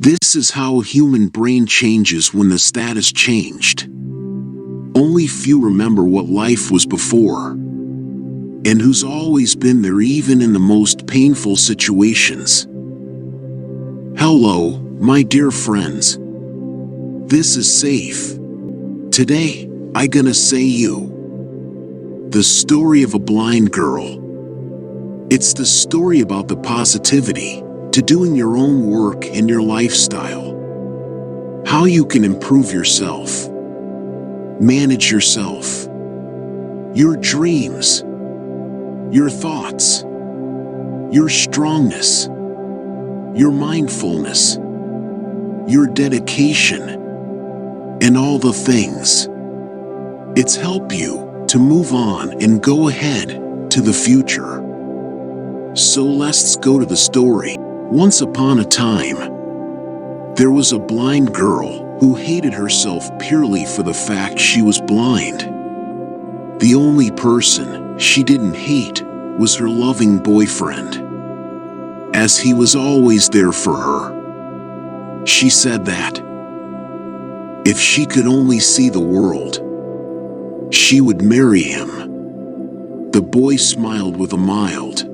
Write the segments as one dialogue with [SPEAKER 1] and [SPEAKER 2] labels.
[SPEAKER 1] This is how a human brain changes when the status changed. Only few remember what life was before, and who's always been there even in the most painful situations. Hello, my dear friends. This is safe. Today, I gonna say you. The story of a blind girl. It's the story about the positivity to doing your own work in your lifestyle. How you can improve yourself. Manage yourself. Your dreams. Your thoughts. Your strongness. Your mindfulness. Your dedication. And all the things. It's help you to move on and go ahead to the future. So let's go to the story. Once upon a time, there was a blind girl who hated herself purely for the fact she was blind. The only person she didn't hate was her loving boyfriend, as he was always there for her. She said that if she could only see the world, she would marry him. The boy smiled with a mild.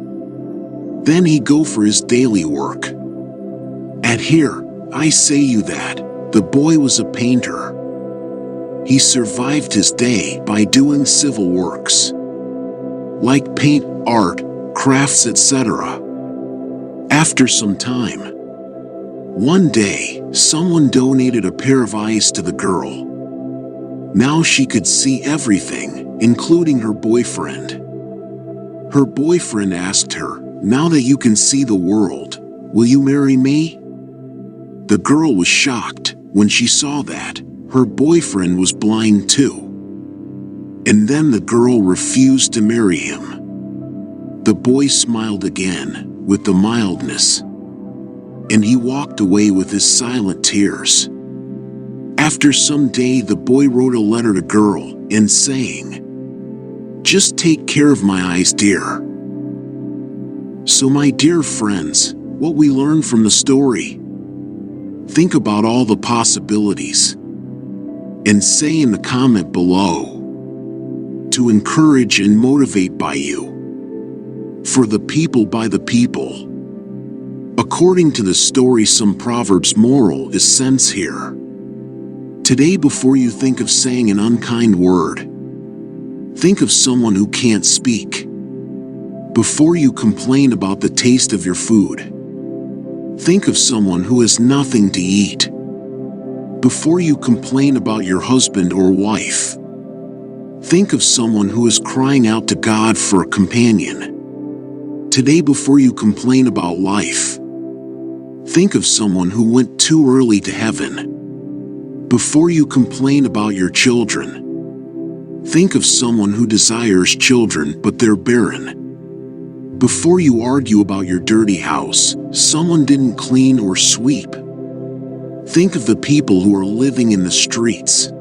[SPEAKER 1] Then he'd go for his daily work. And here, I say you that, the boy was a painter. He survived his day by doing civil works, like paint, art, crafts, etc. After some time, one day, someone donated a pair of eyes to the girl. Now she could see everything, including her boyfriend. Her boyfriend asked her, "Now that you can see the world, will you marry me?" The girl was shocked when she saw that her boyfriend was blind too. And then the girl refused to marry him. The boy smiled again with the mildness, and he walked away with his silent tears. After some day, the boy wrote a letter to girl and saying, "Just take care of my eyes, dear." So my dear friends, what we learn from the story, think about all the possibilities and say in the comment below to encourage and motivate by you. For the people by the people. According to the story, some Proverbs moral is sense here. Today, before you think of saying an unkind word, think of someone who can't speak. Before you complain about the taste of your food, think of someone who has nothing to eat. Before you complain about your husband or wife, think of someone who is crying out to God for a companion. Today, before you complain about life, think of someone who went too early to heaven. Before you complain about your children, think of someone who desires children but they're barren. Before you argue about your dirty house, someone didn't clean or sweep. Think of the people who are living in the streets.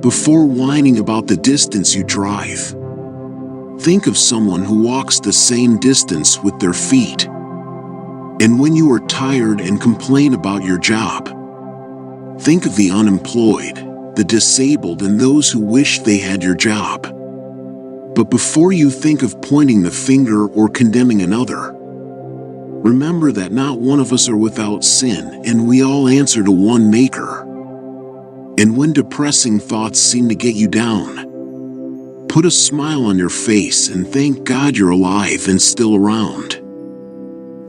[SPEAKER 1] Before whining about the distance you drive, think of someone who walks the same distance with their feet. And when you are tired and complain about your job, think of the unemployed, the disabled, and those who wish they had your job. But before you think of pointing the finger or condemning another, remember that not one of us are without sin, and we all answer to one Maker. And when depressing thoughts seem to get you down, put a smile on your face and thank God you're alive and still around.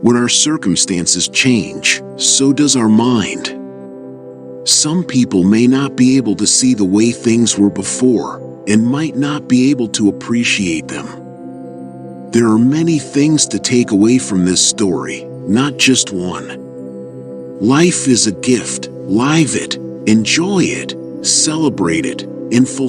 [SPEAKER 1] When our circumstances change, so does our mind. Some people may not be able to see the way things were before and might not be able to appreciate them. There are many things to take away from this story, not just one. Life is a gift. Live it, enjoy it, celebrate it, and fulfill